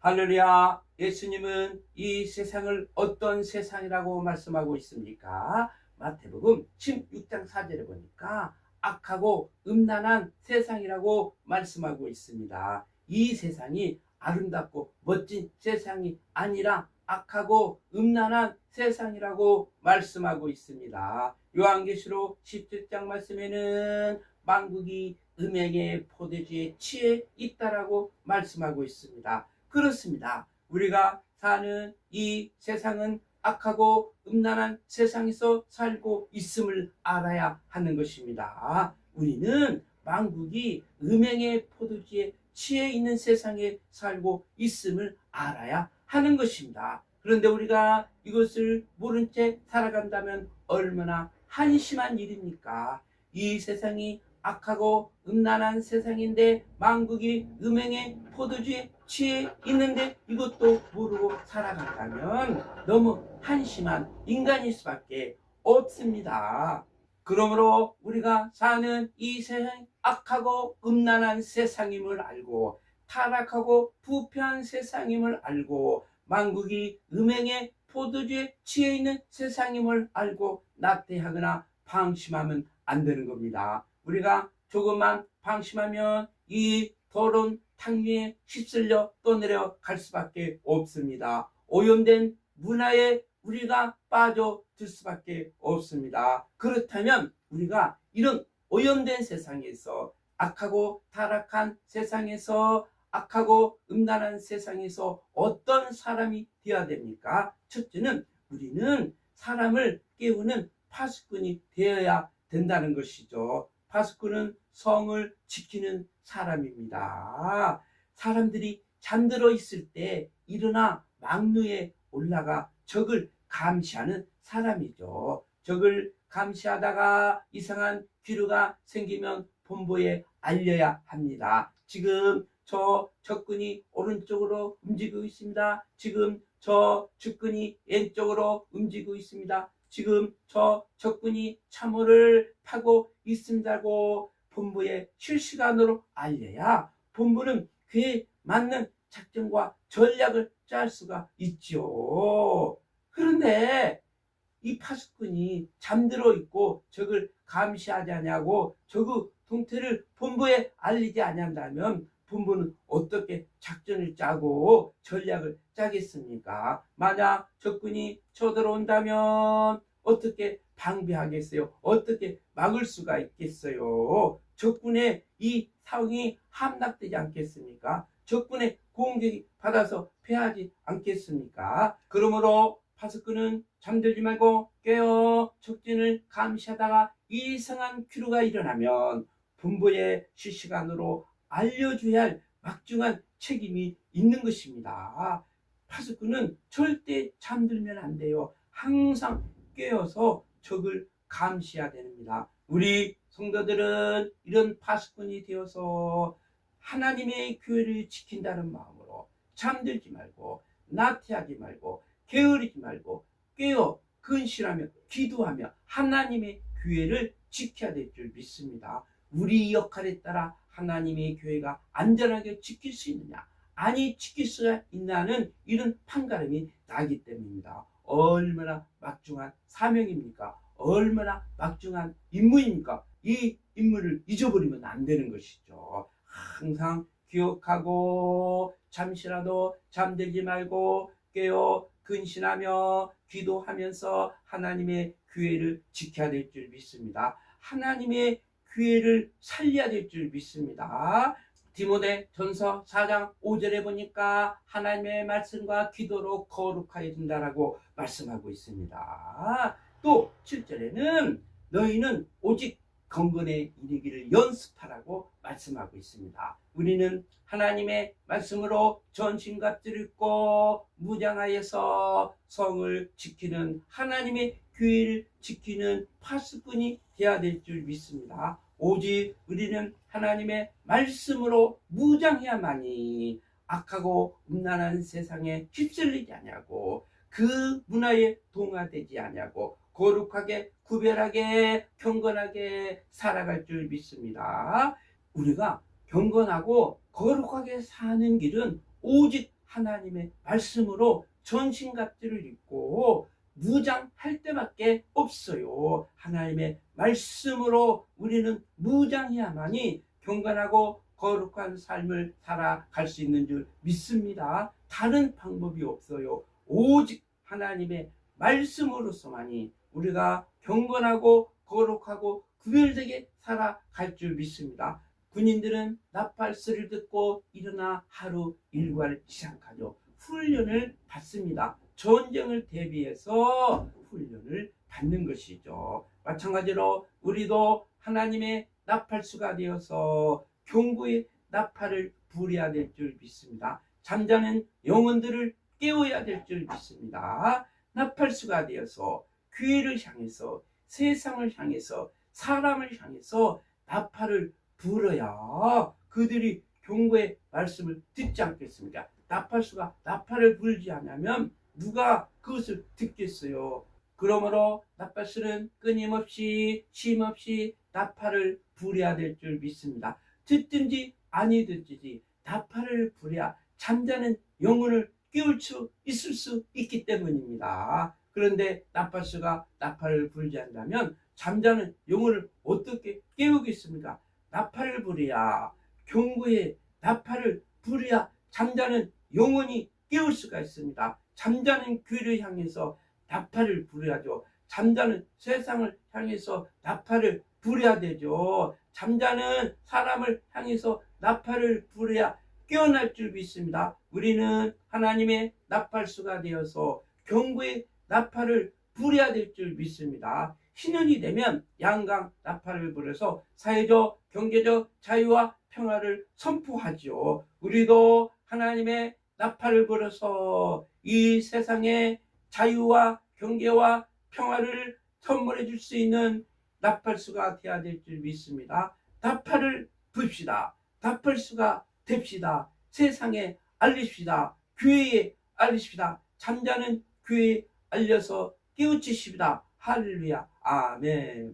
할렐루야. 예수님은 이 세상을 어떤 세상이라고 말씀하고 있습니까? 마태복음 16장 4절에 보니까 악하고 음란한 세상이라고 말씀하고 있습니다. 이 세상이 아름답고 멋진 세상이 아니라 악하고 음란한 세상이라고 말씀하고 있습니다. 요한계시록 17장 말씀에는 만국이 음행의 포도주에 취해 있다라고 말씀하고 있습니다. 그렇습니다. 우리가 사는 이 세상은 악하고 음란한 세상에서 살고 있음을 알아야 하는 것입니다. 우리는 만국이 음행의 포도주에 취해 있는 세상에 살고 있음을 알아야 하는 것입니다. 그런데 우리가 이것을 모른 채 살아간다면 얼마나 한심한 일입니까? 이 세상이 악하고 음란한 세상인데 만국이 음행의 포도주에 취해 있는데 이것도 모르고 살아간다면 너무 한심한 인간일 수밖에 없습니다. 그러므로 우리가 사는 이 세상이 악하고 음란한 세상임을 알고 타락하고 부패한 세상임을 알고 만국이 음행의 포도주에 취해 있는 세상임을 알고 나태하거나 방심하면 안 되는 겁니다. 우리가 조금만 방심하면 이 더러운 탕류에 휩쓸려 떠내려갈 수밖에 없습니다. 오염된 문화에 우리가 빠져들 수밖에 없습니다. 그렇다면 우리가 이런 오염된 세상에서 악하고 타락한 세상에서 악하고 음란한 세상에서 어떤 사람이 되어야 됩니까? 첫째는 우리는 사람을 깨우는 파수꾼이 되어야 된다는 것이죠. 파수꾼은 성을 지키는 사람입니다. 사람들이 잠들어 있을 때 일어나 망루에 올라가 적을 감시하는 사람이죠. 적을 감시하다가 이상한 기류가 생기면 본부에 알려야 합니다. 지금 저 적군이 오른쪽으로 움직이고 있습니다. 지금 저 적군이 왼쪽으로 움직이고 있습니다. 지금 저 적군이 참호를 파고 있습니다고 본부에 실시간으로 알려야 본부는 그에 맞는 작전과 전략을 짤 수가 있죠. 그런데 이 파수꾼이 잠들어 있고 적을 감시하지 않냐고 적의 동태를 본부에 알리지 않는다면 본부는 어떻게 작전을 짜고 전략을 짜겠습니까? 만약 적군이 쳐들어온다면 어떻게 방비하겠어요? 어떻게 막을 수가 있겠어요? 적군의 이 상황이 함락되지 않겠습니까? 적군의 공격이 받아서 패하지 않겠습니까? 그러므로 파수꾼은 잠들지 말고 깨어 적진을 감시하다가 이상한 기류가 일어나면 본부에 실시간으로 알려줘야 할 막중한 책임이 있는 것입니다. 파수꾼은 절대 잠들면 안 돼요. 항상 깨어서 적을 감시해야 됩니다. 우리 성도들은 이런 파수꾼이 되어서 하나님의 교회를 지킨다는 마음으로 잠들지 말고 나태하지 말고 게으르지 말고 깨어 근신하며 기도하며 하나님의 교회를 지켜야 될 줄 믿습니다. 우리 역할에 따라 하나님의 교회가 안전하게 지킬 수 있느냐 아니 지킬 수 있냐는 이런 판가름이 나기 때문입니다. 얼마나 막중한 사명입니까? 얼마나 막중한 임무입니까? 이 임무를 잊어버리면 안 되는 것이죠. 항상 기억하고 잠시라도 잠들지 말고 깨어 근신하며 기도하면서 하나님의 교회를 지켜야 될 줄 믿습니다. 하나님의 교회를 살려야 될 줄 믿습니다. 디모데 전서 4장 5절에 보니까 하나님의 말씀과 기도로 거룩하게 된다라고 말씀하고 있습니다. 또 7절에는 너희는 오직 경건에 이르기를 연습하라고 말씀하고 있습니다. 우리는 하나님의 말씀으로 전신갑주를 입고 무장하여서 성을 지키는 하나님의 교회를 지키는 파수꾼이 되어야 될 줄 믿습니다. 오직 우리는 하나님의 말씀으로 무장해야만이 악하고 음란한 세상에 휩쓸리지 않냐고 그 문화에 동화되지 않냐고 거룩하게 구별하게 경건하게 살아갈 줄 믿습니다. 우리가 경건하고 거룩하게 사는 길은 오직 하나님의 말씀으로 전신갑주를 입고 무장할 때밖에 없어요. 하나님의 말씀으로 우리는 무장해야만이 경건하고 거룩한 삶을 살아갈 수 있는 줄 믿습니다. 다른 방법이 없어요. 오직 하나님의 말씀으로서만이 우리가 경건하고 거룩하고 구별되게 살아갈 줄 믿습니다. 군인들은 나팔소리를 듣고 일어나 하루 일과를 시작하죠. 훈련을 받습니다. 전쟁을 대비해서 훈련을 받는 것이죠. 마찬가지로 우리도 하나님의 나팔수가 되어서 경고의 나팔을 부려야 될 줄 믿습니다. 잠자는 영혼들을 깨워야 될 줄 믿습니다. 나팔수가 되어서 교회를 향해서 세상을 향해서 사람을 향해서 나팔을 불어야 그들이 경고의 말씀을 듣지 않겠습니까? 나팔수가 나팔을 불지 않으면 누가 그것을 듣겠어요? 그러므로 나팔수는 끊임없이 쉼없이 나팔을 불어야 될 줄 믿습니다. 듣든지 아니든지 나팔을 불어야 잠자는 영혼을 깨울 수 있을 수 있기 때문입니다. 그런데 나팔수가 나팔을 불지 않다면 잠자는 영혼을 어떻게 깨우겠습니까? 나팔을 부려야 경고의 나팔을 부려야 잠자는 영혼이 깨울 수가 있습니다. 잠자는 교회를 향해서 나팔을 부려야죠. 잠자는 세상을 향해서 나팔을 부려야 되죠. 잠자는 사람을 향해서 나팔을 부려야 깨어날 줄 믿습니다. 우리는 하나님의 나팔수가 되어서 경고의 나팔을 부려야 될 줄 믿습니다. 신년이 되면 양강 나팔을 불어서 사회적, 경제적 자유와 평화를 선포하죠. 우리도 하나님의 나팔을 불어서 이 세상에 자유와 경제와 평화를 선물해 줄 수 있는 나팔수가 되어야 될 줄 믿습니다. 나팔을 붑시다. 나팔수가 됩시다. 세상에 알립시다. 교회에 알립시다. 잠자는 교회에 알려서 깨우치십니다. 할렐루야. 아멘.